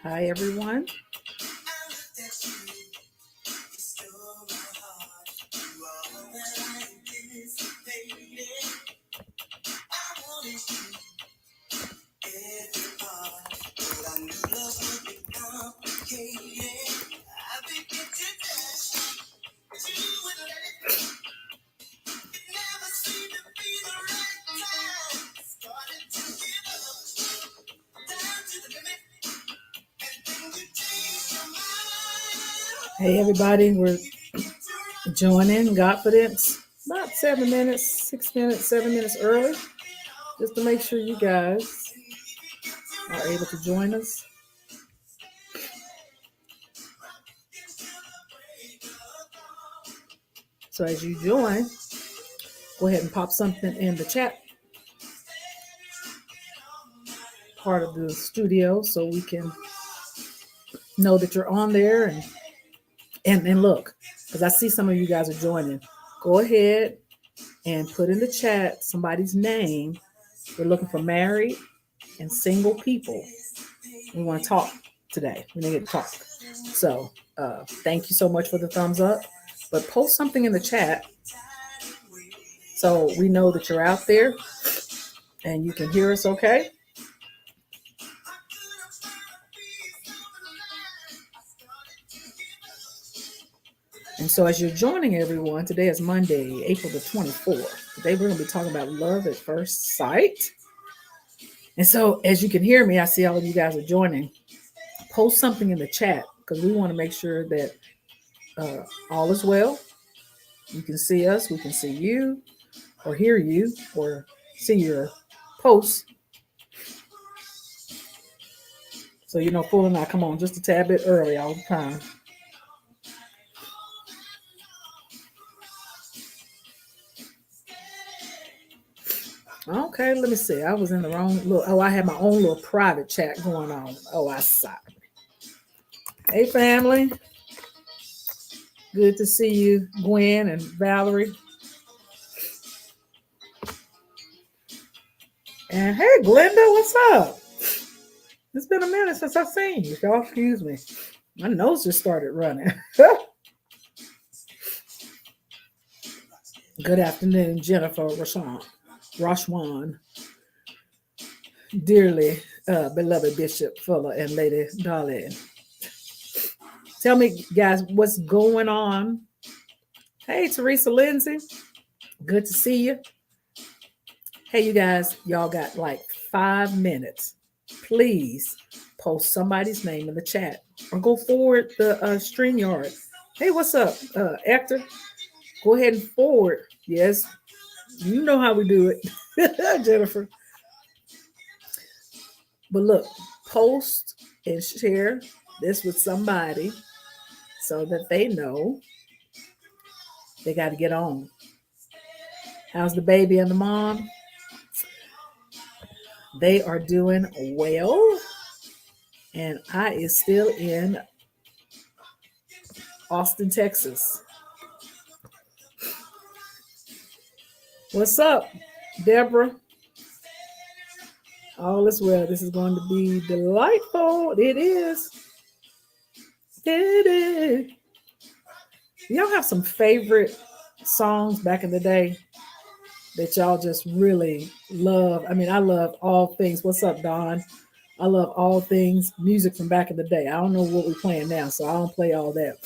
Hi, everyone. Hey, everybody. We're joining GodFidence about 7 minutes, 6 minutes, 7 minutes early, just to make sure you guys are able to join us. So as you join, go ahead and pop something in the chat part of the studio so we can know that you're on there and look, because I see some of you guys are joining. Go ahead and put in the chat somebody's name. We're looking for married and single people. We want to talk today. We need to talk. So thank you so much for the thumbs up. But post something in the chat so we know that you're out there and you can hear us okay. And so as you're joining everyone, today is Monday, April the 24th. Today we're going to be talking about love at first sight. And so as you can hear me, I see all of you guys are joining. Post something in the chat because we want to make sure that all is well. You can see us, we can see you, or hear you, or see your posts. So, Full and I come on just a tad bit early all the time. Okay, let me see. I was in the wrong I had my own little private chat going on. Oh, I saw. Hey, family. Good to see you, Gwen and Valerie. And hey, Glenda, what's up? It's been a minute since I've seen you. Y'all excuse me. My nose just started running. Good afternoon, Jennifer Rashwan. Dearly beloved Bishop Fuller and Lady Darlene. Tell me, guys, what's going on? Hey, Teresa Lindsay. Good to see you. Hey, you guys, y'all got like 5 minutes. Please post somebody's name in the chat or go forward the StreamYard. Hey, what's up, Hector? Go ahead and forward. Yes, you know how we do it, Jennifer. But look, post and share this with somebody so that they know they got to get on. How's the baby and the mom? They are doing well. And I is still in Austin, Texas. What's up, Deborah? All is well. This is going to be delightful. It is. It is. Y'all have some favorite songs back in the day that y'all just really love? I mean, I love all things. What's up, Don? I love all things music from back in the day. I don't know what we're playing now, so I don't play all that.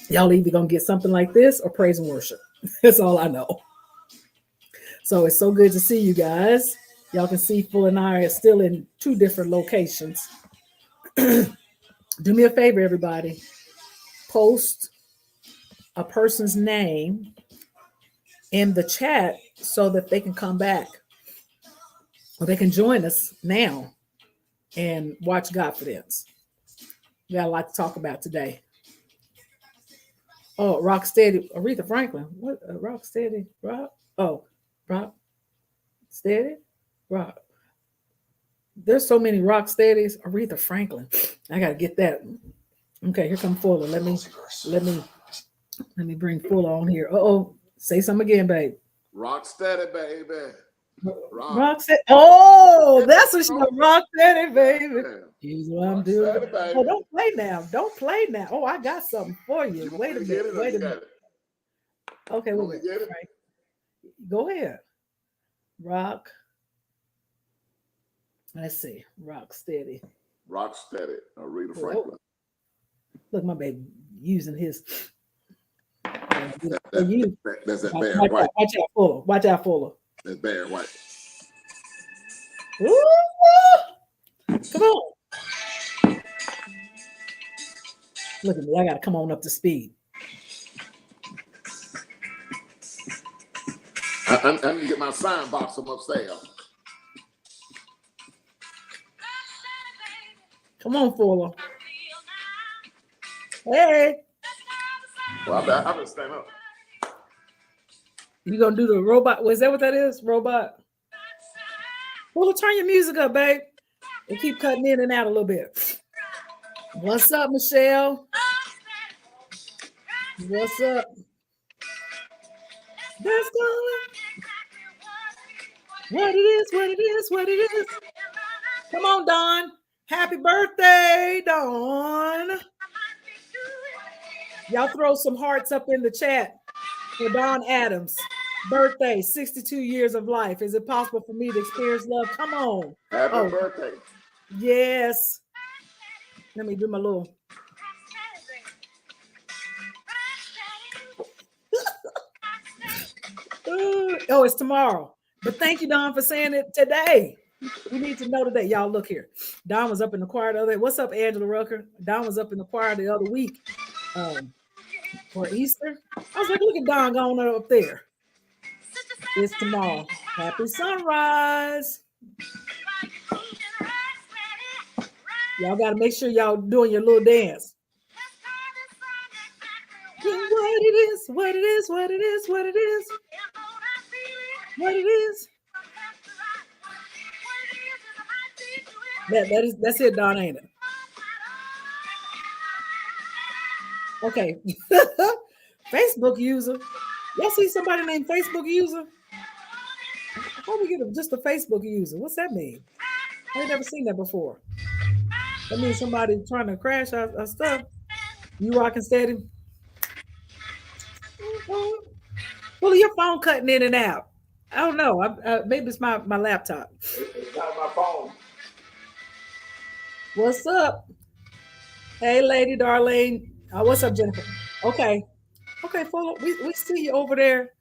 Y'all either gonna get something like this or praise and worship. That's all I know. So it's so good to see you guys. Y'all can see Full and I are still in 2 different locations. Do me a favor, everybody. Post a person's name in the chat so that they can come back or they can join us now and watch GodFidence. We got a lot to talk about today. Oh, Rocksteady, Aretha Franklin. What? Rocksteady? Rock? Oh, Rock Steady? Rock. There's so many Rocksteadies. Aretha Franklin. I gotta get that. Okay, here come Fuller. Let me bring Fuller on here. Uh-oh. Say something again, babe. Rock steady, baby. Rock steady. Oh, that's what she gonna rock steady, baby. Yeah. Here's what I'm doing. Oh, don't play now. Don't play now. Oh, I got something for you. Wait a minute. Wait a minute. Okay, wait a minute. Right. Go ahead. Rock. Let's see. Rock steady. Rock steady. Aretha Franklin. Look, my baby using his. That's that Bear White. White. Watch out, Fuller. Watch out, Fuller. That's Bear White. Ooh, come on. Look at me. I got to come on up to speed. I need to get my sign box from upstairs. Come on, Fuller. Hey. Well, I've been standing up. You gonna do the robot? Was that what that is? Robot? Fuller, turn your music up, babe. And keep cutting in and out a little bit. What's up, Michelle? What's up? That's going. What it is, what it is, what it is. Come on, Dawn. Happy birthday, Dawn. Y'all throw some hearts up in the chat for Dawn Adams. Birthday, 62 years of life. Is it possible for me to experience love? Come on. Happy birthday. Yes. Let me do my little. Oh, it's tomorrow. But thank you, Dawn, for saying it today. We need to know today. Y'all, look here. Dawn was up in the choir the other day. What's up, Angela Rucker? Dawn was up in the choir the other week for Easter. I was like, look at Dawn going up there. It's tomorrow. Happy sunrise. Y'all got to make sure y'all doing your little dance. What it is, what it is, what it is, what it is. What it is. That's it, Don, ain't it? Okay. Facebook user. Y'all see somebody named Facebook user? How we get just a Facebook user? What's that mean? I ain't never seen that before. That means somebody trying to crash our stuff. You rocking steady? Well, your phone cutting in and out. I don't know. Maybe it's my laptop. It's not my phone. What's up? Hey, Lady Darlene. What's up, Jennifer? Okay. Okay, Fuller. We see you over there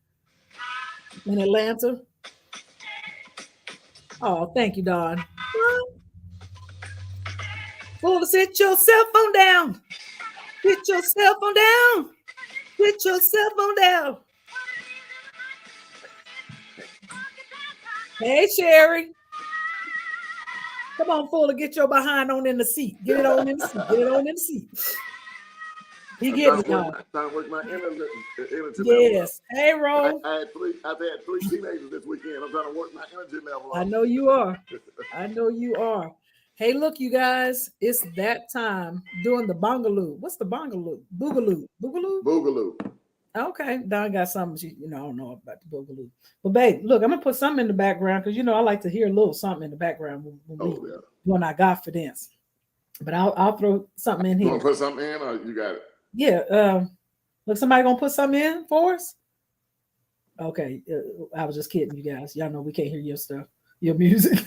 in Atlanta. Oh, thank you, Don. Fuller, sit your cell phone down. Sit your cell phone down. Sit your cell phone down. Hey, Sherry. Come on, Fuller, get your behind on in the seat. Get it on in the seat. Get it on in the seat. He getting it, y'all. Trying to work my energy. Yes. Hey, Ro. I've had three teenagers this weekend. I'm trying to work my energy level. I know you are. I know you are. Hey, look, you guys. It's that time doing the bongaloo. What's the bongaloo? Boogaloo. Boogaloo? Boogaloo. Okay. Don got something, I don't know about the boogaloo. But, babe, look, I'm going to put something in the background because, I like to hear a little something in the background when I GodFidence. But I'll throw something in here. You want to put something in or you got it? Yeah. Look, somebody going to put something in for us? Okay. I was just kidding, you guys. Y'all know we can't hear your stuff, your music.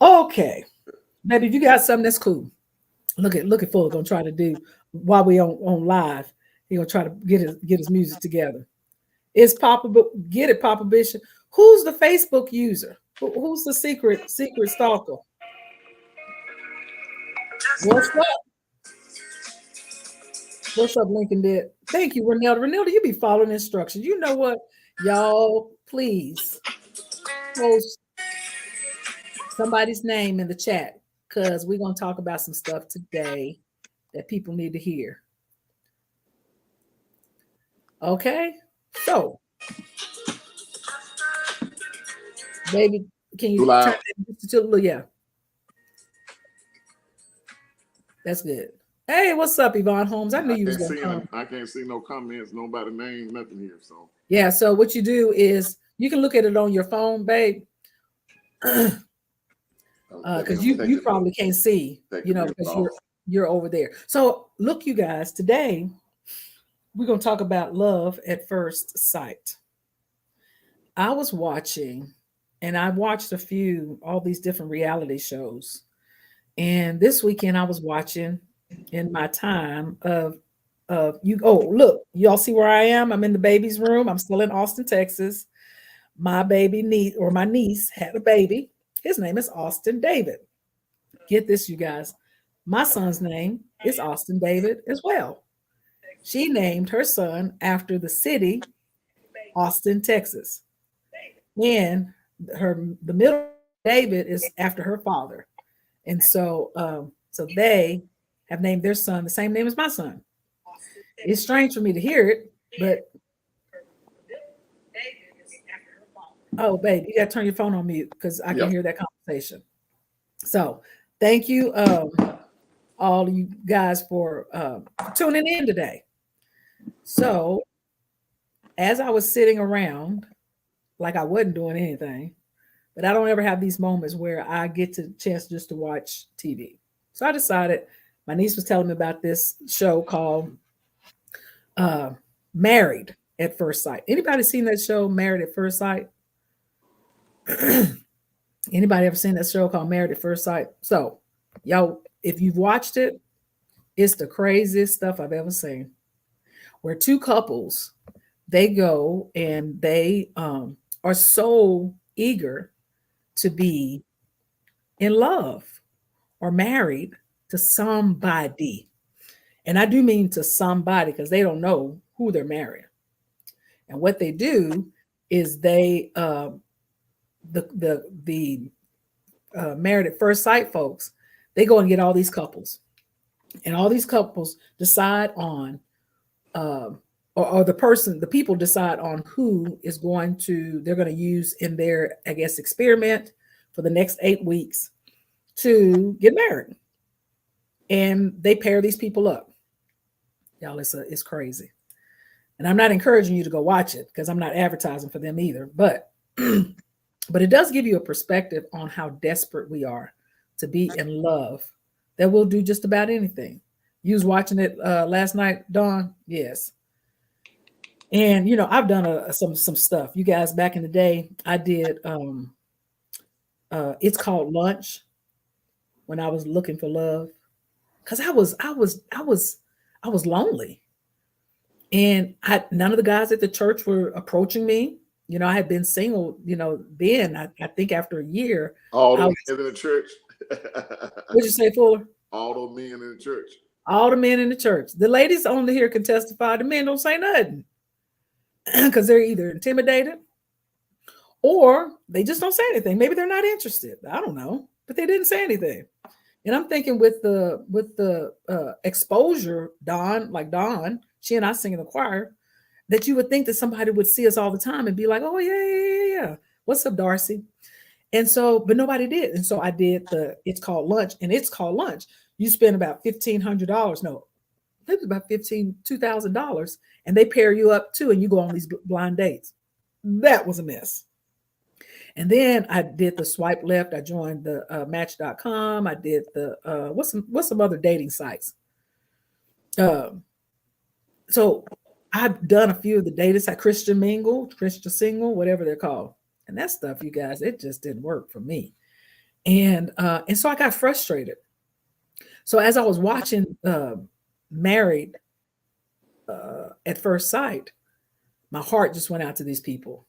Okay. Maybe if you got something that's cool. Look at Fuller going to try to do while we on live. He gonna try to get his music together. It's Papa. Get it, Papa Bishop. Who's the Facebook user? Who's the secret stalker? What's up? What's up, Lincoln? Did thank you, Renelda. Renelda, you be following instructions. You know what, y'all? Please post somebody's name in the chat because we're gonna talk about some stuff today that people need to hear. Okay, so baby, can you turn it to yeah? That's good. Hey, what's up, Yvonne Holmes? I knew you was gonna come. I can't see no comments, nobody name, nothing here. So yeah, so what you do is you can look at it on your phone, babe. because you probably can't see, because you're over there. So look, you guys, today we're gonna talk about love at first sight. I was watching, and I watched all these different reality shows. And this weekend I was watching in my time of you. Oh, look, y'all see where I am? I'm in the baby's room. I'm still in Austin, Texas. My niece had a baby. His name is Austin David. Get this, you guys. My son's name is Austin David as well. She named her son after the city, Austin, Texas. And the middle David is after her father. And so they have named their son the same name as my son. It's strange for me to hear it, but oh, babe, you got to turn your phone on mute because I can hear that conversation. So thank you, all you guys, for tuning in today. So as I was sitting around, like I wasn't doing anything, but I don't ever have these moments where I get to chance just to watch TV. So I decided, my niece was telling me about this show called Married at First Sight. Anybody seen that show, Married at First Sight? Anybody ever seen that show called Married at First Sight? So, y'all, if you've watched it, it's the craziest stuff I've ever seen. Where two couples, they go and they are so eager to be in love or married to somebody. And I do mean to somebody because they don't know who they're marrying. And what they do is they the Married at First Sight folks, they go and get all these couples, and all these couples decide on or the people decide on who is they're going to use in their, I guess, experiment for the next 8 weeks to get married. And they pair these people up. Y'all, it's crazy. And I'm not encouraging you to go watch it because I'm not advertising for them either. But but it does give you a perspective on how desperate we are to be in love, that we'll do just about anything. You was watching it last night, Dawn? Yes. And I've done some stuff. You guys, back in the day, I did it's called Lunch, when I was looking for love. Because I was lonely. And none of the guys at the church were approaching me. I had been single, then I think after a year. All those men in the church. What'd you say, Fuller? All those men in the church. All the men in the church. The ladies on here can testify. The men don't say nothing because they're either intimidated or they just don't say anything. Maybe they're not interested. I don't know, but they didn't say anything. And I'm thinking with the exposure, Dawn, she and I sing in the choir, that you would think that somebody would see us all the time and be like, oh, yeah. What's up, Darcy? And so, but nobody did. And so I did it's called Lunch, and it's called Lunch. You spend about $1,500. No, it was about $2,000. And they pair you up too, and you go on these blind dates. That was a mess. And then I did the swipe left. I joined the Match.com. I did the what's some other dating sites. So I've done a few of the dating sites, Christian Single, whatever they're called. And that stuff, you guys, it just didn't work for me. And so I got frustrated. So as I was watching Married at First Sight, my heart just went out to these people.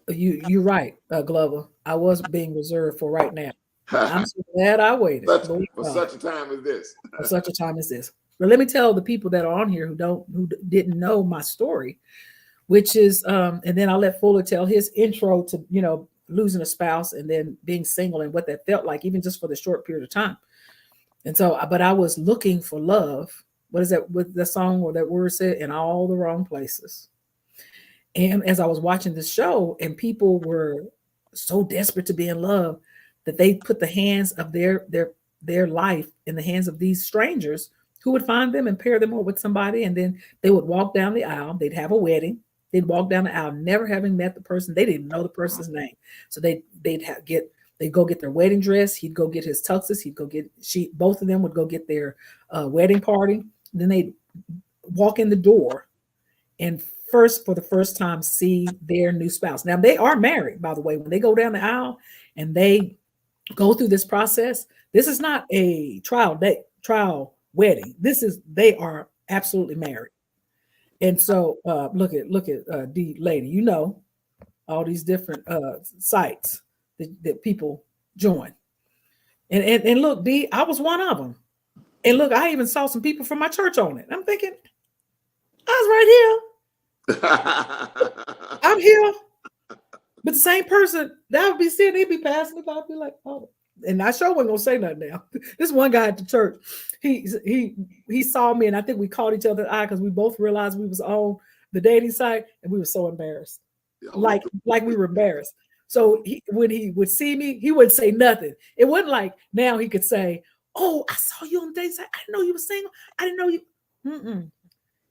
You're right, Glover. I was being reserved for right now. I'm so glad I waited. For such a time as this. For such a time as this. But let me tell the people that are on here who didn't know my story, which is, and then I'll let Fuller tell his intro to, losing a spouse and then being single and what that felt like, even just for the short period of time. And so, but I was looking for love. What is that with the song or that word said? In all the wrong places. And as I was watching this show, and people were so desperate to be in love that they put the hands of their life in the hands of these strangers who would find them and pair them up with somebody. And then they would walk down the aisle. They'd have a wedding. They'd walk down the aisle, never having met the person. They didn't know the person's name. So they'd get They'd go get their wedding dress. He'd go get his tuxes. Both of them would go get their wedding party. Then they'd walk in the door and for the first time, see their new spouse. Now they are married, by the way. When they go down the aisle and they go through this process, this is not a trial wedding. They are absolutely married. And so look at D lady, all these different sites that people join. And look, D, I was one of them. And look, I even saw some people from my church on it. I'm thinking, I was right here. I'm here. But the same person that would be sitting, he'd be passing me by, I'd be like, oh. And I sure wasn't gonna say nothing now. This one guy at the church, he saw me, and I think we caught each other's eye because we both realized we was on the dating site, and we were so embarrassed. Yeah, like we were embarrassed. So when he would see me, he wouldn't say nothing. It wasn't like now he could say, "Oh, I saw you on the dating site. I didn't know you were single. I didn't know you." Mm-mm.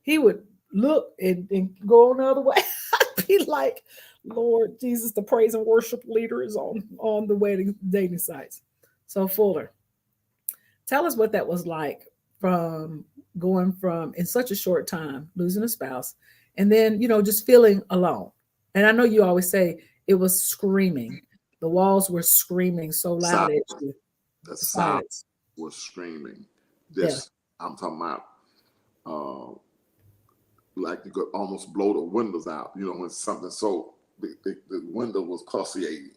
He would look and go on the other way. I'd be like, Lord Jesus, the praise and worship leader is on the wedding dating sites. So Fuller, tell us what that was like from going from in such a short time losing a spouse, and then just feeling alone. And I know you always say it was screaming. The walls were screaming so loud at you. The silence was screaming. This I'm talking about. Like you could almost blow the windows out. When something so. The window was pulsating,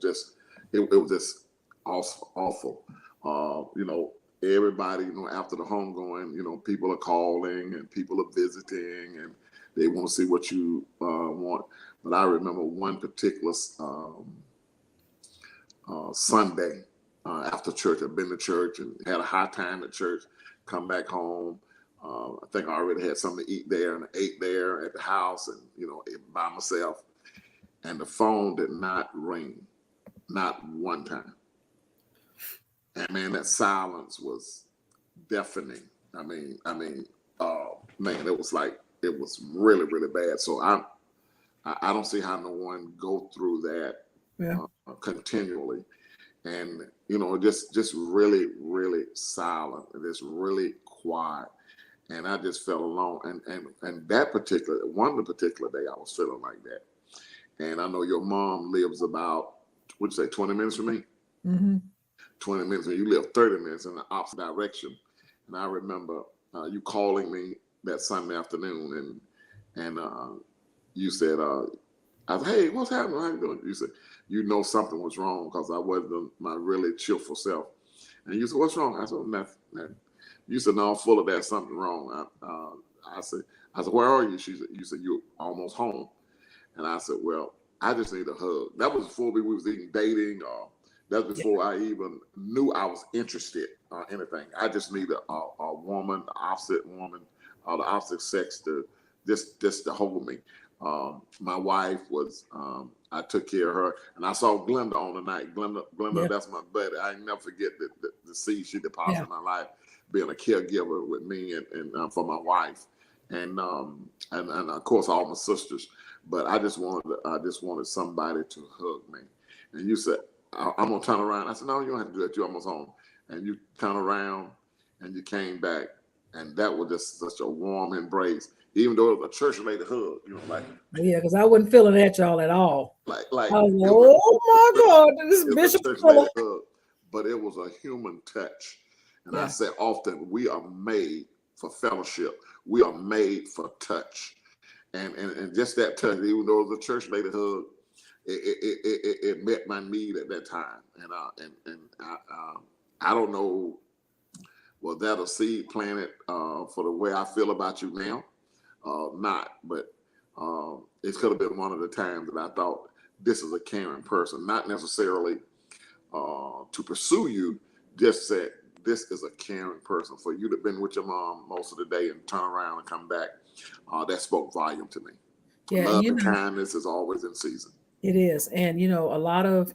just it was just awful. Everybody, after the homegoing, people are calling and people are visiting and they want to see what you want. But I remember one particular Sunday after church. I'd been to church and had a high time at church, come back home. I think I already had something to eat there and I ate there at the house and, by myself. And the phone did not ring, not one time. And man, that silence was deafening. I mean, man, it was really, really bad. So I don't see how no one go through that continually, and just really, really silent and just really quiet. And I just felt alone. And that particular day, I was feeling like that. And I know your mom lives about, what'd you say, 20 minutes from me? Mm-hmm. 20 minutes, and you live 30 minutes in the opposite direction. And I remember you calling me that Sunday afternoon, and you said, I said, hey, what's happening? How you doing? You said, something was wrong because I wasn't my really cheerful self. And you said, what's wrong? I said, nothing. You said, no, I'm full of that, something wrong. I said, where are you? You said, you're almost home. And I said, well, I just need a hug. That was before we was even dating. That's before I even knew I was interested in anything. I just need a woman, the opposite woman, the opposite sex to just to hold me. My wife was, I took care of her. And I saw Glenda on the night. Glenda, that's my buddy. I never forget the seed she deposited in my life, being a caregiver with me and for my wife. And of course, all my sisters. But I just wanted somebody to hug me. And you said, I'm gonna turn around. I said, no, you don't have to do that. You're almost home. And you turn around and you came back. And that was just such a warm embrace. Even though it was a church-related hug, because I wasn't feeling at y'all at all. Like oh my God, this is Bishop Fuller. But it was a human touch. And I say often, we are made for fellowship. We are made for touch. And just that touch, even though it was a church-related hug, it met my need at that time. And I don't know, was that a seed planted for the way I feel about you now? Not, but it could have been one of the times that I thought this is a caring person, not necessarily to pursue you, just that this is a caring person. For you to have been with your mom most of the day and turn around and come back, that spoke volume to me. Yeah, love and kindness is always in season. It is. And, a lot of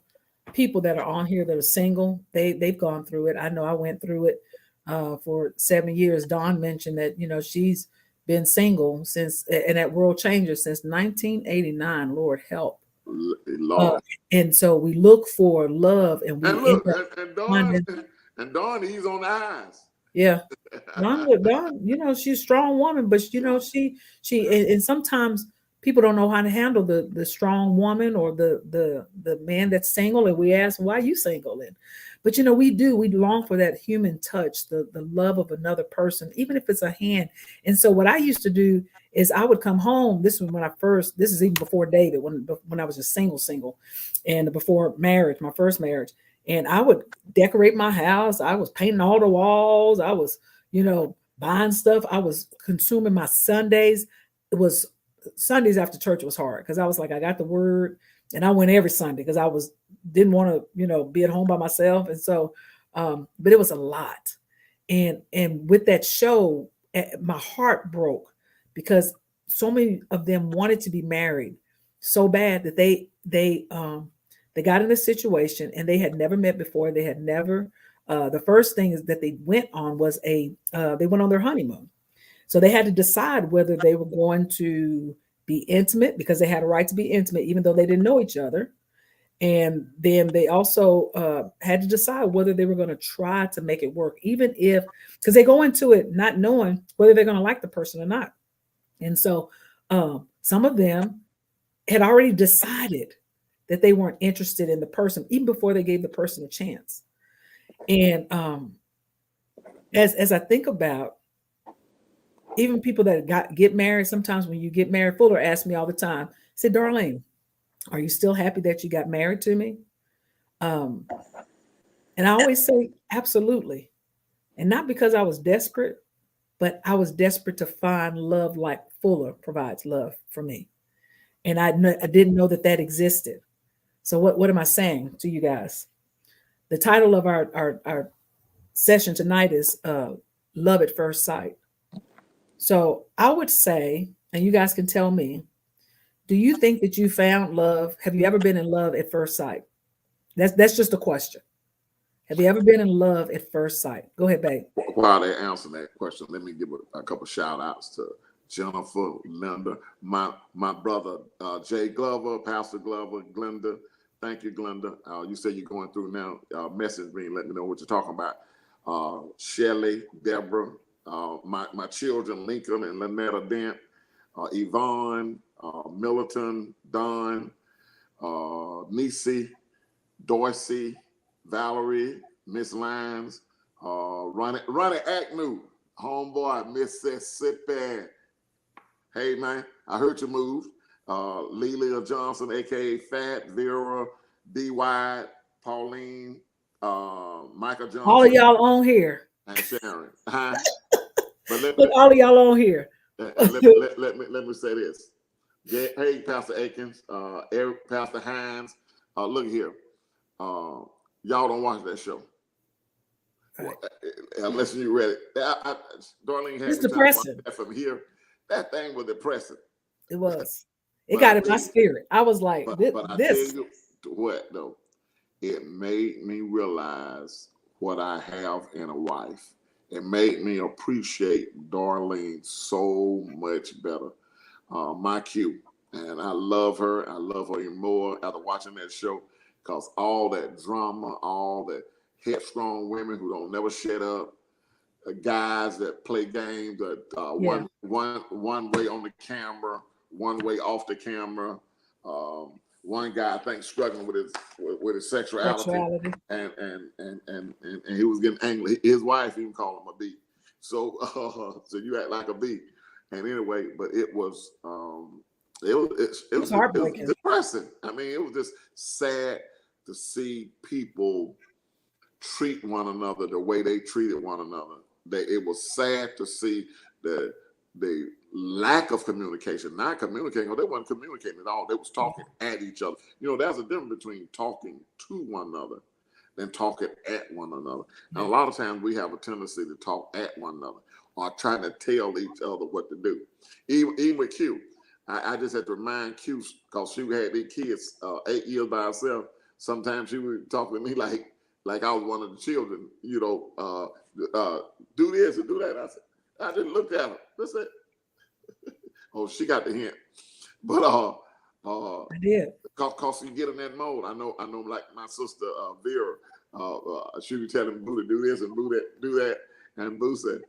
people that are on here that are single, they've gone through it. I know I went through it for 7 years. Dawn mentioned that, she's been single since, and at World Changers since 1989. Lord help. Lord. And so we look for love, and we And end look, up and finding, Dawn, he's on the eyes. yeah. Dawn, you know, she's a strong woman, but you know, and sometimes people don't know how to handle the strong woman or the man that's single, and we ask, why are you single? And but you know, we long for that human touch, the love of another person, even if it's a hand. And so what I used to do is I would come home. This was when this is even before David, when I was just single, and before marriage, my first marriage. And I would decorate my house. I was painting all the walls. I was, you know, buying stuff. I was consuming my Sundays. It was Sundays after church was hard because I was like, I got the word, and I went every Sunday because didn't want to, you know, be at home by myself. And so, but it was a lot. And with that show, my heart broke because so many of them wanted to be married so bad that they got in a situation and they had never met before. They had never. The first thing is that they went on was they went on their honeymoon. So they had to decide whether they were going to be intimate because they had a right to be intimate, even though they didn't know each other. And then they also had to decide whether they were going to try to make it work, even if, because they go into it not knowing whether they're going to like the person or not. And so some of them had already decided that they weren't interested in the person even before they gave the person a chance. And as I think about even people that get married, sometimes when you get married, Fuller asks me all the time, say, Darlene, are you still happy that you got married to me? And I always say, absolutely. And not because I was desperate, but I was desperate to find love like Fuller provides love for me. And I didn't know that existed. So what am I saying to you guys? The title of our session tonight is Love at First Sight. So I would say, and you guys can tell me, do you think that you found love? Have you ever been in love at first sight? That's just a question. Have you ever been in love at first sight? Go ahead, babe. While they answer that question, let me give a couple shout outs to Jennifer, Linda, my brother Jay Glover, Pastor Glover, Glenda. Thank you, Glenda. You say you're going through now. Message me and let me know what you're talking about. Shelly, Deborah, my children, Lincoln and Lynetta Dent, Yvonne, Militon, Don, Nisi, Dorsey, Valerie, Miss Lyons, Ronnie Agnew, homeboy, Mississippi. Hey man, I heard you moved. Lelia Johnson, aka Fat, Vera, D. White, Pauline, Michael Johnson. All of y'all on here. And Sharon. But look, all of y'all on here. Let me say this. Hey, Pastor Akins, Eric, Pastor Hines. Look here. Y'all don't watch that show. Right. Unless you read it. Darlene had it's me depressing. That from here. That thing was depressing. It was. It got in my spirit. I was like, but I tell you what, though, it made me realize what I have in a wife. It made me appreciate Darlene so much better. My cue. And I love her. I love her even more after watching that show because all that drama, all that headstrong women who don't never shut up, guys that play games that one way on the camera, one way off the camera. One guy I think struggling with his sexuality. And he was getting angry. His wife even called him a B. So so you act like a B. And anyway, but it was heartbreaking. It was depressing. I mean, it was just sad to see people treat one another the way they treated one another. It was sad to see the lack of communication, not communicating, or they weren't communicating at all. They was talking at each other. You know, there's a difference between talking to one another than talking at one another. And a lot of times we have a tendency to talk at one another or trying to tell each other what to do. Even with Q, I just had to remind Q, because she had these kids 8 years by herself. Sometimes she would talk to me like I was one of the children, you know, do this and do that. I just looked at her. That's it. Oh, she got the hint. But I did. Cause you get in that mode. I know. Like my sister Vera, she would tell him, "Boo, to do this and do that," and Boo said,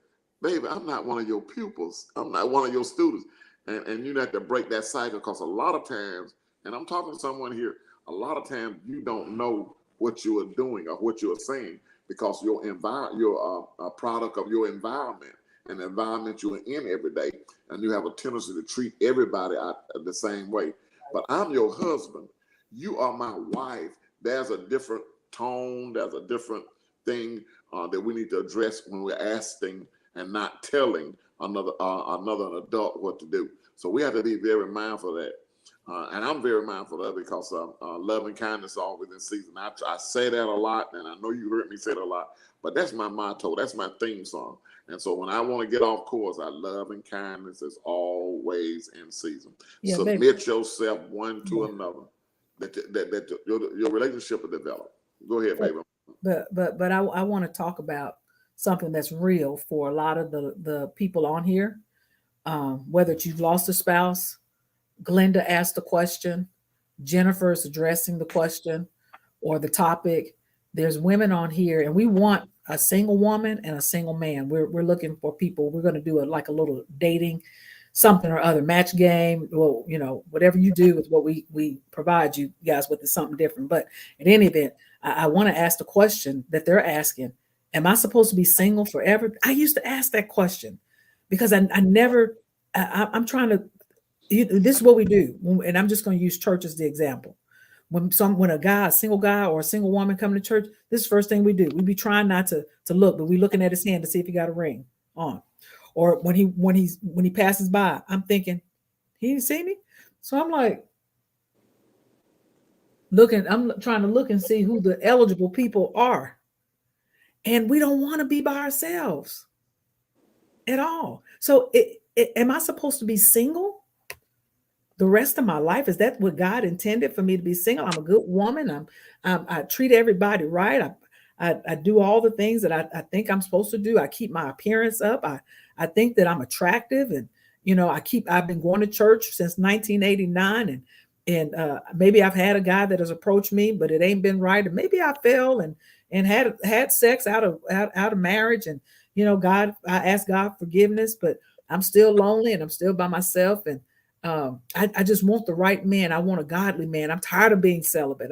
"Baby, I'm not one of your pupils. I'm not one of your students." And you have to break that cycle, because a lot of times, and I'm talking to someone here, a lot of times you don't know what you are doing or what you are saying, because you're a product of your environment and the environment you're in every day, and you have a tendency to treat everybody the same way. But I'm your husband. You are my wife. There's a different tone. There's a different thing that we need to address when we're asking and not telling another adult what to do. So we have to be very mindful of that. And I'm very mindful of that, because love and kindness is always in season. I say that a lot, and I know you heard me say it a lot, but that's my motto. That's my theme song. And so when I want to get off course, love and kindness is always in season. Yeah, Submit baby. yourself one to another, that your relationship will develop. Go ahead, baby. But I want to talk about something that's real for a lot of the people on here. Whether you've lost a spouse, Glenda asked the question, Jennifer's addressing the question or the topic. There's women on here, and we want a single woman and a single man. We're looking for people. We're going to do like a little dating, something or other, match game. Well, whatever you do is what we provide you guys with, is something different. But in any event, I want to ask the question that they're asking: am I supposed to be single forever? I used to ask that question because I never. I'm trying to. This is what we do, and I'm just going to use church as the example. When a single guy or a single woman come to church, this is the first thing we do. We be trying not to look, but we looking at his hand to see if he got a ring on. Or when he passes by, I'm thinking, he didn't see me. So I'm like I'm trying to look and see who the eligible people are. And we don't want to be by ourselves at all. So am I supposed to be single the rest of my life? Is that what God intended for me to be single? I'm a good woman. I treat everybody right. I do all the things that I think I'm supposed to do. I keep my appearance up. I think that I'm attractive, and I've been going to church since 1989, and maybe I've had a guy that has approached me, but it ain't been right, and maybe I fell and had sex out of marriage, and I asked God forgiveness, but I'm still lonely and I'm still by myself, and I just want the right man. I want a godly man. I'm tired of being celibate.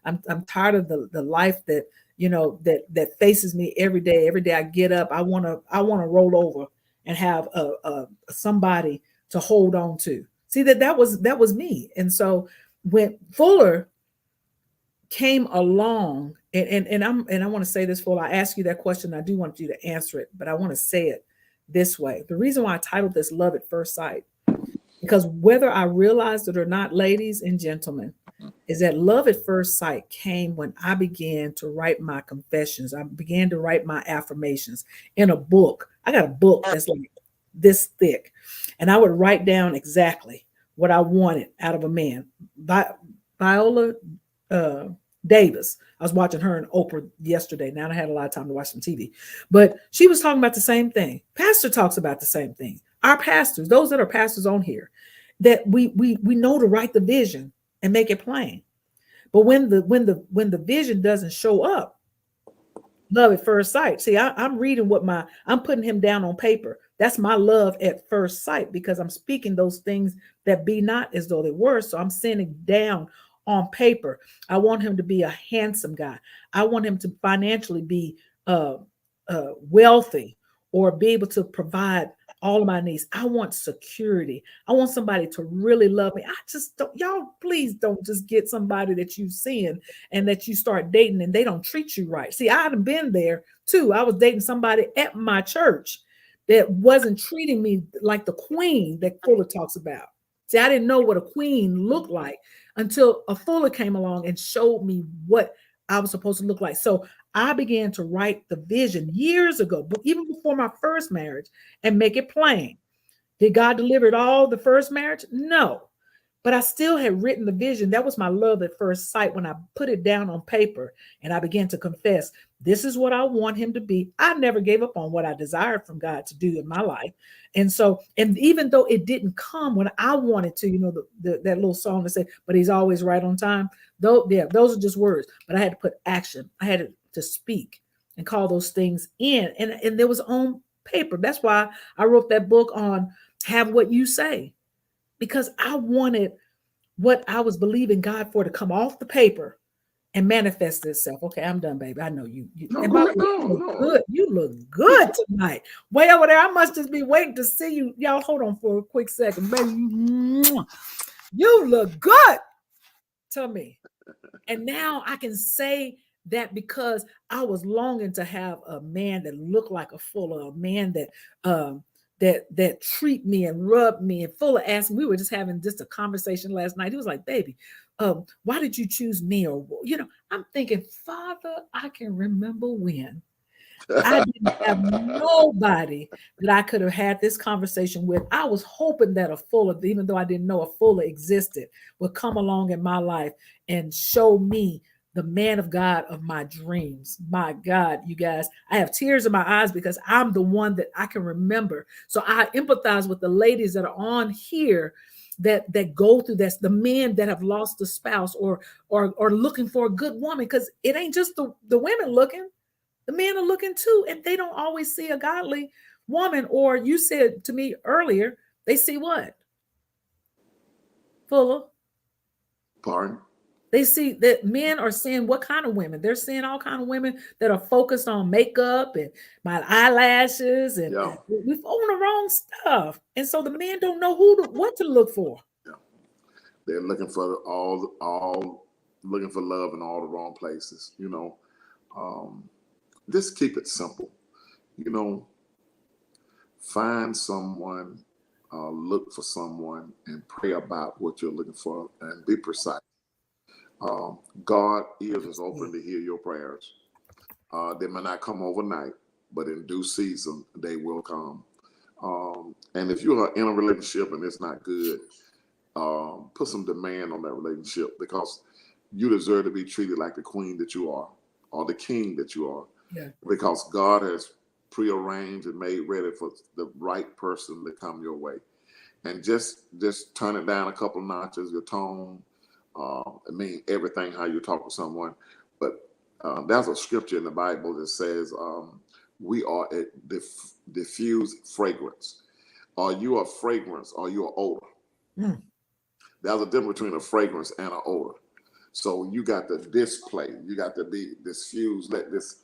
I'm tired of the life that that faces me every day. Every day I get up, I want to roll over and have somebody to hold on to. See, that was me. And so when Fuller came along, and I want to say this, Fuller, I asked you that question. I do want you to answer it, but I want to say it this way. The reason why I titled this Love at First Sight, because whether I realized it or not, ladies and gentlemen, is that love at first sight came when I began to write my confessions. I began to write my affirmations in a book. I got a book that's like this thick, and I would write down exactly what I wanted out of a man. Viola Davis. I was watching her and Oprah yesterday. Now I had a lot of time to watch some TV, but she was talking about the same thing. Pastor talks about the same thing. Our pastors, those that are pastors on here, that we know to write the vision and make it plain. But when the vision doesn't show up, love at first sight. See, I'm reading I'm putting him down on paper. That's my love at first sight, because I'm speaking those things that be not as though they were. So I'm sending down on paper. I want him to be a handsome guy. I want him to financially be wealthy, or be able to provide all of my needs. I want security. I want somebody to really love me. I just don't, y'all please don't just get somebody that you've seen and that you start dating and they don't treat you right. See, I've been there too. I was dating somebody at my church that wasn't treating me like the queen that Fuller talks about. See, I didn't know what a queen looked like until a Fuller came along and showed me what I was supposed to look like. So I began to write the vision years ago, but even before my first marriage, and make it plain. Did God deliver it all the first marriage? No. But I still had written the vision. That was my love at first sight when I put it down on paper and I began to confess, this is what I want him to be. I never gave up on what I desired from God to do in my life. And so, and even though it didn't come when I wanted to, that little song that said, but he's always right on time. Though, yeah, those are just words, but I had to put action. I had to speak and call those things in. And there was on paper. That's why I wrote that book on Have What You Say, because I wanted what I was believing God for to come off the paper and manifest itself. Okay, I'm done, baby. I know you. No, And go by ahead. the way, you look No. good. You look good tonight. Way over there. I must just be waiting to see you. Y'all hold on for a quick second, baby. You look good to me. And now I can say that because I was longing to have a man that looked like a Fuller, a man that treat me and rub me, and Fuller asked me, we were just having just a conversation last night. He was like, baby, why did you choose me? Or, I'm thinking, Father, I can remember when I didn't have nobody that I could have had this conversation with. I was hoping that a Fuller, even though I didn't know a Fuller existed, would come along in my life and show me the man of God of my dreams. My God, you guys, I have tears in my eyes because I'm the one that I can remember. So I empathize with the ladies that are on here that go through this, the men that have lost a spouse or looking for a good woman, because it ain't just the women looking. The men are looking too, and they don't always see a godly woman. Or you said to me earlier, they see what? Fuller. Pardon? They see that men are seeing what kind of women? They're seeing all kind of women that are focused on makeup and my eyelashes, and Yeah. we've owned the wrong stuff. And so the men don't know what to look for. Yeah. They're looking for all looking for love in all the wrong places. Just keep it simple. Find someone, look for someone, and pray about what you're looking for, and be precise. God ears is open to hear your prayers. They may not come overnight, but in due season, they will come. And if you are in a relationship and it's not good, put some demand on that relationship, because you deserve to be treated like the queen that you are, or the king that you are. Yeah. Because God has prearranged and made ready for the right person to come your way. And just turn it down a couple notches, your tone, everything, how you talk to someone. But there's a scripture in the Bible that says we are a diffused fragrance. Are you a fragrance or you an odor? Mm. There's a difference between a fragrance and an odor. So you got to display, you got to be diffused, let this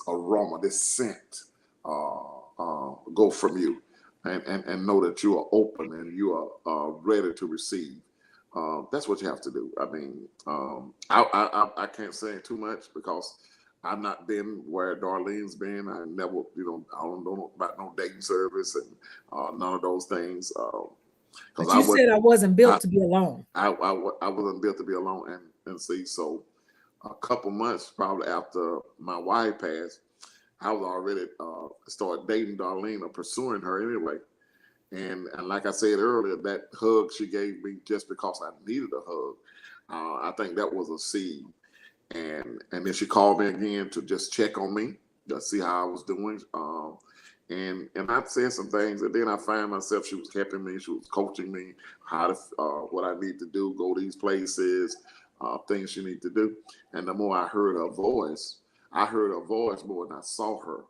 aroma, this scent go from you, and know that you are open and you are ready to receive. That's what you have to do. I mean, I can't say too much because I've not been where Darlene's been. I never, I don't know about no dating service and none of those things. But you said I wasn't built to be alone. I wasn't built to be alone, and see, so a couple months probably after my wife passed, I was already started dating Darlene or pursuing her anyway. And like I said earlier, that hug she gave me just because I needed a hug, I think that was a seed. And then she called me again to just check on me, to see how I was doing. And I said some things, and then I found myself, she was helping me, she was coaching me how to what I need to do, go these places, things she need to do. And the more I heard her voice more than I saw her.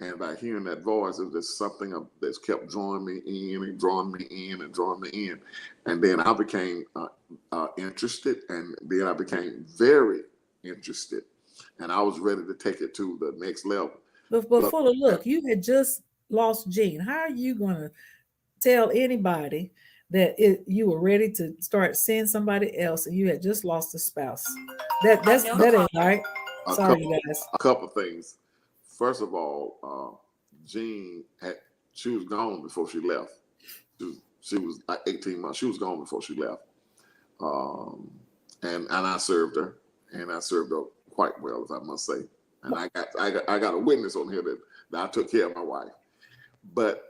And by hearing that voice, it was just something that's kept drawing me in and drawing me in and drawing me in. And then I became interested, and then I became very interested. And I was ready to take it to the next level. But Fuller, look, you had just lost Gene. How are you going to tell anybody that you were ready to start seeing somebody else and you had just lost a spouse? That ain't right. Sorry, you guys. A couple things. First of all, Jean she was gone before she left. She was like 18 months. She was gone before she left. And I served her, and I served her quite well, as I must say. And I got a witness on here that I took care of my wife. But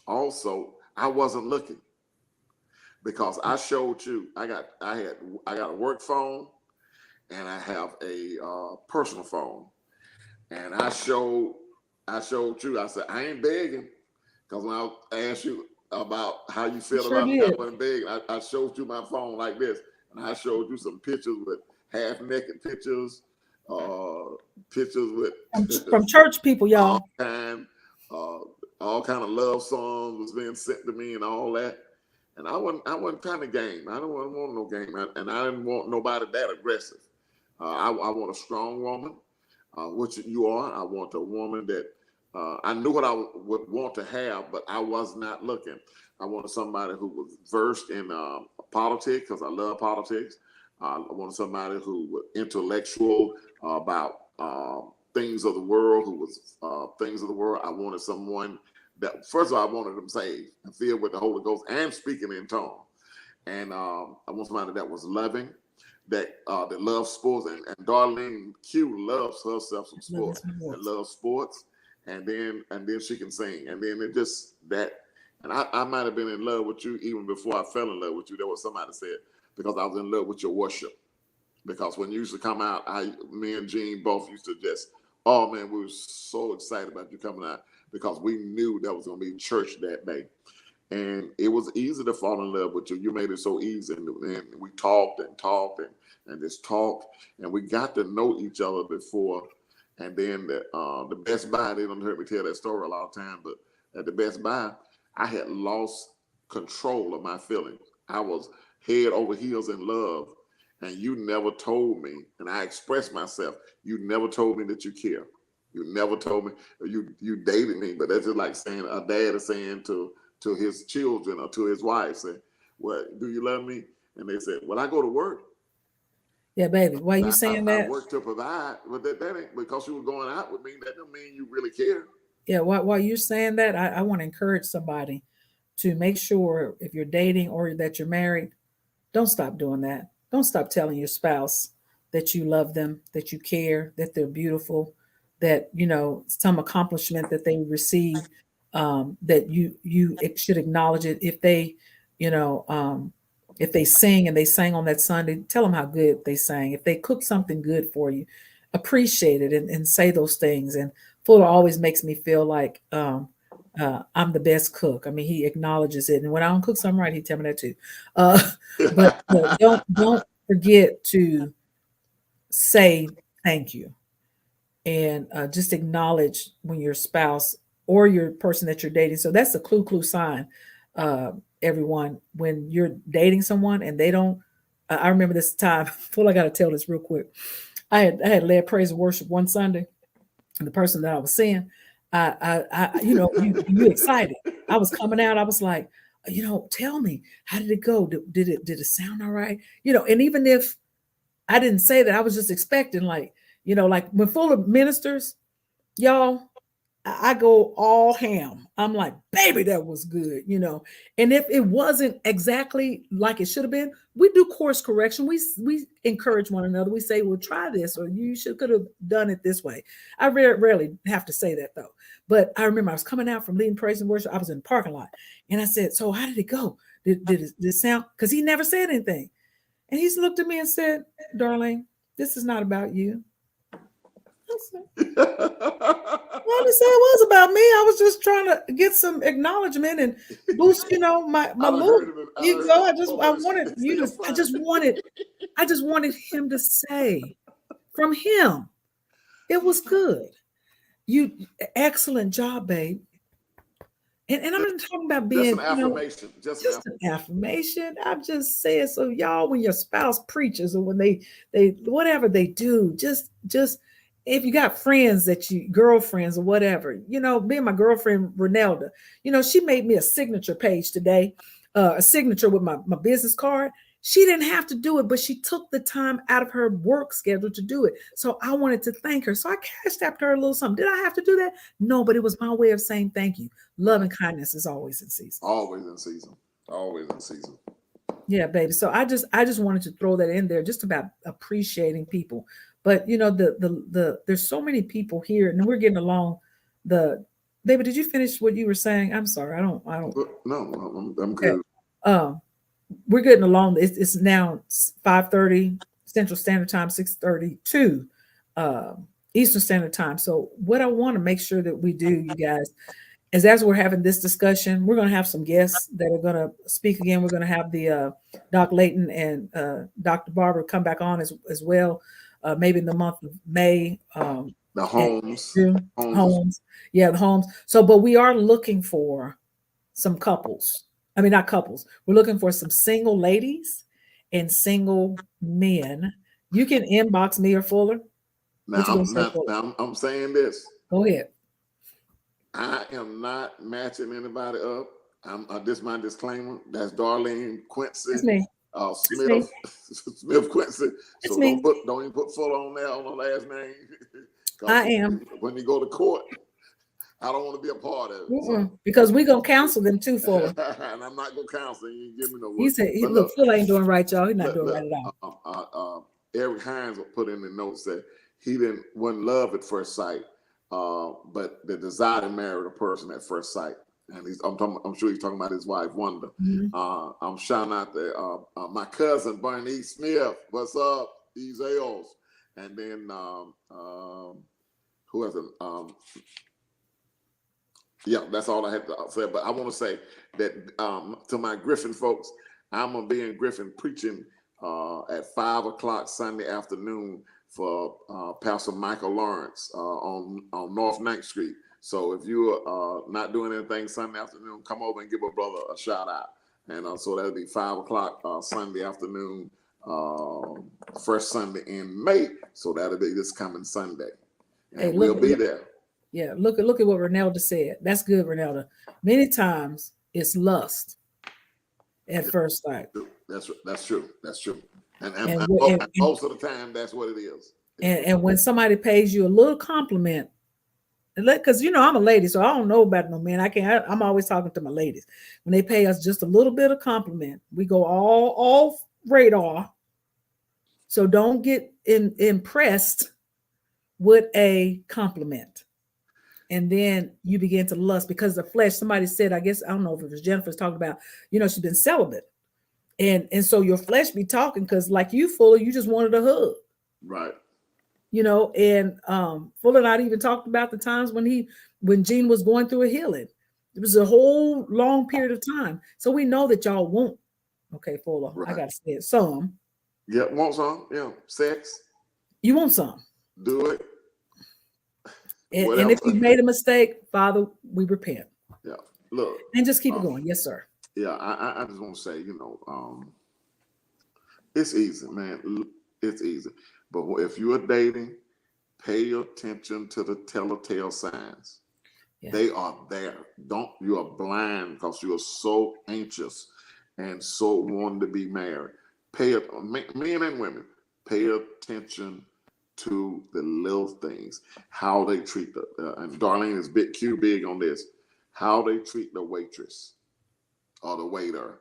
also, I wasn't looking. because I showed you. I got a work phone, and I have a personal phone, and I showed you. I said I ain't begging, because when I asked you about how you You feel sure about me, I did. wasn't begging. I showed you my phone like this, and I showed you some pictures with half naked pictures, pictures with From church people, all y'all. kind, uh, all kind of love songs was being sent to me and all that. And I wasn't kind of game. I don't want no game, and I didn't want nobody that aggressive. I want a strong woman, which you are. I want a woman that I knew what I would want to have, but I was not looking. I wanted somebody who was versed in politics, because I love politics. I wanted somebody who was intellectual about things of the world, who was things of the world. I wanted someone that, first of all, I wanted them saved and filled with the Holy Ghost and speaking in tongues. And I want somebody that was loving, that loves sports. And Darlene Q loves herself some Loving sports, that sports. loves sports. And then she can sing. And then it just that. And I might have been in love with you even before I fell in love with you. There was somebody said, because I was in love with your worship. Because when you used to come out, me and Gene both used to just, oh man, we were so excited about you coming out, because we knew that was going to be church that day. And it was easy to fall in love with you. You made it so easy. And we talked and talked and just talked. And we got to know each other before. And then the Best Buy, they don't hear me tell that story a lot of times, but at the Best Buy, I had lost control of my feelings. I was head over heels in love. And you never told me, and I expressed myself, you never told me that you care. You never told me you dated me, but that's just like saying a dad is saying to his children or to his wife, say, "Well, do you love me?" And they said, "Well, I go to work. Yeah, baby. Why you saying I that? work to provide." But that ain't because you were going out with me. That don't mean you really care. Yeah, while you're saying that, I want to encourage somebody to make sure if you're dating or that you're married, don't stop doing that. Don't stop telling your spouse that you love them, that you care, that they're beautiful, that some accomplishment that they receive, that you should acknowledge it. You know, um, if they sing and they sang on that Sunday, tell them how good they sang. If they cook something good for you, appreciate it and say those things. And Fuller always makes me feel like I'm the best cook. I mean, he acknowledges it, and when I don't cook something right, he tell me that too. Uh, but don't forget to say thank you, and just acknowledge when your spouse or your person that you're dating. So that's a clue sign. Uh, everyone, when you're dating someone and they don't. I remember this time. Full, I got to tell this real quick. I had led praise and worship one Sunday, and the person that I was seeing, you excited. I was coming out. I was like, tell me, how did it go? Did it sound all right? And even if I didn't say that, I was just expecting, like when full of ministers, y'all, I go all ham. I'm like, baby, that was good. And if it wasn't exactly like it should have been, we do course correction. We encourage one another. We say, well, try this, or you could have done it this way. I rarely have to say that though. But I remember I was coming out from leading praise and worship. I was in the parking lot, and I said, "So how did it go? Did it sound?" Because he never said anything, and he's looked at me and said, "Darling, this is not about you." I said, I didn't say it was about me. I was just trying to get some acknowledgement and boost, my I done little heard him. I done heard ego. him I before, but wanted it's you to. still I funny. just wanted him to say from him, it was good. You excellent job, babe. And I'm not talking about Just being, an affirmation. Just an just affirmation. an affirmation. I'm just saying, so y'all, when your spouse preaches or when they whatever they do, just if you got friends that you girlfriends or whatever, me and my girlfriend Renelda, she made me a signature page today, a signature with my business card. She didn't have to do it, but she took the time out of her work schedule to do it. So I wanted to thank her. So I cashed after her a little something. Did I have to do that? No, but it was my way of saying thank you. Love and kindness is always in season. Always in season. Always in season. Yeah, baby. So I just wanted to throw that in there, just about appreciating people. But there's so many people here, and we're getting along. The Baby, did you finish what you were saying? I'm sorry, I don't. No, I'm Okay. good. Um, we're getting along. It's now 5:30 Central Standard Time, 6:32 uh, Eastern Standard Time. So what I want to make sure that we do, you guys, is as we're having this discussion, we're going to have some guests that are going to speak again. We're going to have the Doc Layton and Dr. Barber come back on as well, maybe in the month of May. The And homes, June. Homes, yeah, the homes. So, but we are looking for some couples. I mean, not couples. We're looking for some single ladies and single men. You can inbox me or Fuller. What you gonna say, Fuller? I'm saying this. Go ahead. I am not matching anybody up. This is my disclaimer. That's Darlene Quincy, It's me. It's me. Smith, Smith Quincy. It's So me. don't even put Fuller on there on the last name. I am. When you go to court, I don't want to be a part of it. So. Because we're gonna counsel them too, Fuller. And I'm not gonna counsel. You give me no. He said, "Look, Fuller ain't doing right, y'all. He's not doing right at all." Eric Hines put in the notes that he wasn't love at first sight, but the desire to marry a person at first sight. And I'm sure he's talking about his wife Wanda. Mm-hmm. I'm shouting out there, my cousin Bernice Smith. What's up? These L's. And then who has yeah, that's all I have to say. But I want to say that to my Griffin folks, I'm gonna be in Griffin preaching at 5 o'clock Sunday afternoon for Pastor Michael Lawrence on North 9th Street. So if you are not doing anything Sunday afternoon, come over and give a brother a shout out. And so that'll be 5 o'clock Sunday afternoon, first Sunday in May. So that'll be this coming Sunday, and we'll be there. Yeah, look at what Renelda said. That's good, Renelda. Many times it's lust at first sight. That's true. That's true. And most of the time, that's what it is. And when somebody pays you a little compliment, because I'm a lady, so I don't know about no men. I'm always talking to my ladies. When they pay us just a little bit of compliment, we go all off radar. So don't get impressed with a compliment. And then you begin to lust because the flesh. Somebody said, I guess, I don't know if it was Jennifer's talking about, she's been celibate. And so your flesh be talking because like you, Fuller, you just wanted a hug. Right. And Fuller and I even talked about the times when Gene was going through a healing. It was a whole long period of time. So we know that y'all won't. Okay, Fuller, right. I got to say it. Some. Yeah, want some? Yeah, sex. You want some. Do it. And if you made a mistake, Father, we repent. Yeah, look. And just keep it going. Yes, sir. Yeah, I just want to say, it's easy, man. It's easy. But if you're dating, pay attention to the telltale signs. Yeah. They are there. You are blind because you are so anxious and so wanting to be married. Men and women, pay attention to the little things, how they treat and Darlene is big on this, how they treat the waitress or the waiter,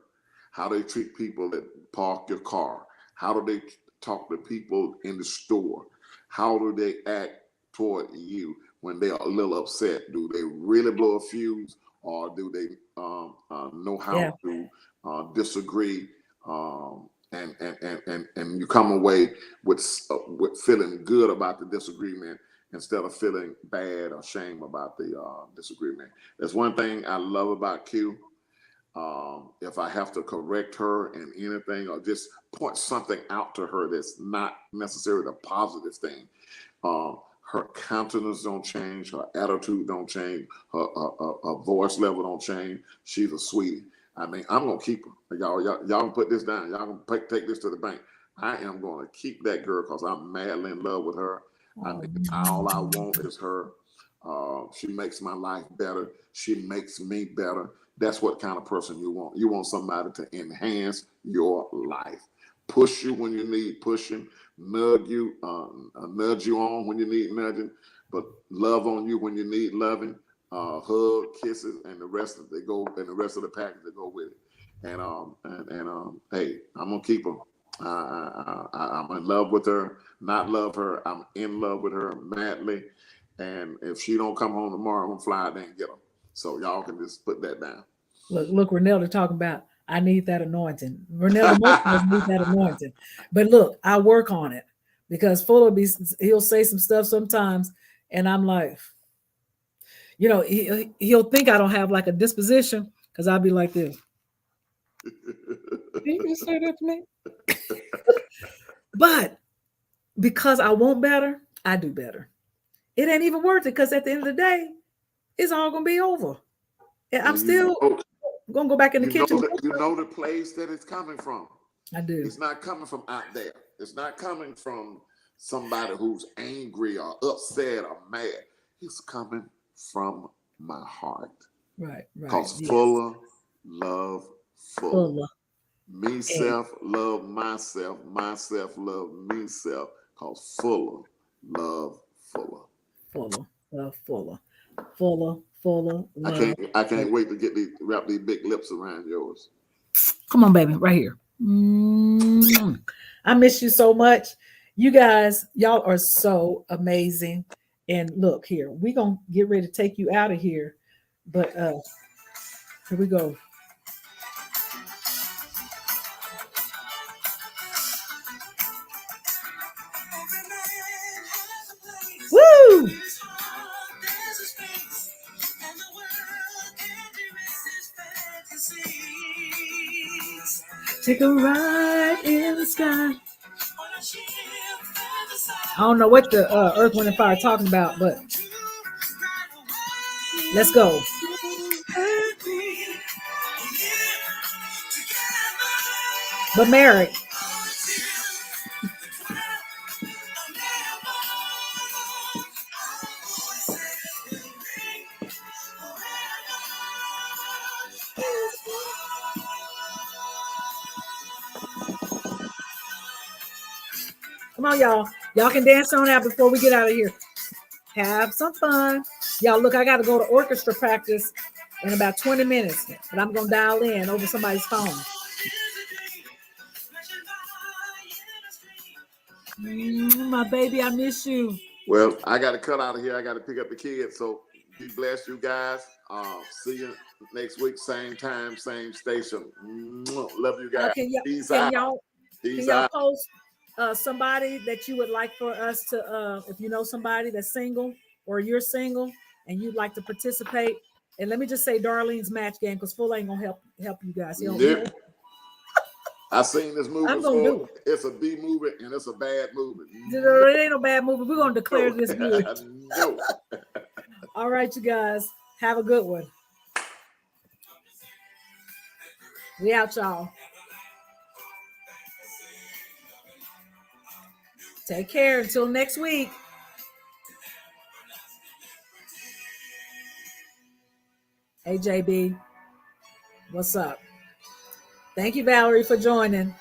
how they treat people that park your car, how do they talk to people in the store, how do they act toward you when they are a little upset? Do they really blow a fuse, or do they know how to disagree? And you come away with feeling good about the disagreement instead of feeling bad or shame about the disagreement. That's one thing I love about Q. If I have to correct her in anything or just point something out to her that's not necessarily a positive thing, her countenance don't change, her attitude don't change, her voice level don't change. She's a sweetie. I mean, I'm gonna keep her. Y'all can put this down. Y'all can take this to the bank. I am gonna keep that girl because I'm madly in love with her. I mean, all I want is her. She makes my life better. She makes me better. That's what kind of person you want. You want somebody to enhance your life, push you when you need pushing, nudge you on when you need nudging, but love on you when you need loving. Hug, kisses, and the rest of the package that go with it. And hey, I'm gonna keep her. I'm in love with her. Not love her. I'm in love with her madly. And if she don't come home tomorrow, I'm gonna fly out there and get her. So y'all can just put that down. Look, Renelda talking about I need that anointing. Renell, the most of us need that anointing. But look, I work on it because he'll say some stuff sometimes, and I'm like, he'll think I don't have like a disposition because I'll be like this. Did you just say that to me? But because I want better, I do better. It ain't even worth it because at the end of the day, it's all gonna be over. And I'm still gonna go back in the kitchen. You know the place that it's coming from. I do. It's not coming from out there. It's not coming from somebody who's angry or upset or mad. It's coming from my heart. Right. Because fuller love fuller. Me self love myself. Myself love me self. Because fuller love fuller. Fuller love fuller. Fuller love. I can't wait to wrap these big lips around yours. Come on, baby, right here. I miss you so much. You guys, y'all are so amazing. And look here, we're gonna get ready to take you out of here. But here we go. Woo! Take a ride in the sky. I don't know what the Earth, Wind, and Fire are talking about, but let's go. But Mary. Come on, y'all. Y'all can dance on out before we get out of here. Have some fun. Y'all, look, I got to go to orchestra practice in about 20 minutes, but I'm going to dial in over somebody's phone. My baby, I miss you. Well, I got to cut out of here. I got to pick up the kids. So be blessed, you guys. See you next week, same time, same station. Love you guys. Can y'all post somebody that you would like for us to, if you know somebody that's single or you're single and you'd like to participate? And let me just say Darlene's match game, because Full ain't gonna help you guys. I seen this movie before. It's a B movie and it's a bad movie. It ain't no bad movie. We're gonna declare this good. No. All right, you guys. Have a good one. We out, y'all. Take care until next week. Hey, JB. What's up? Thank you, Valerie, for joining.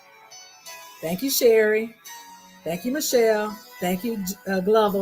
Thank you, Sherry. Thank you, Michelle. Thank you, Glover.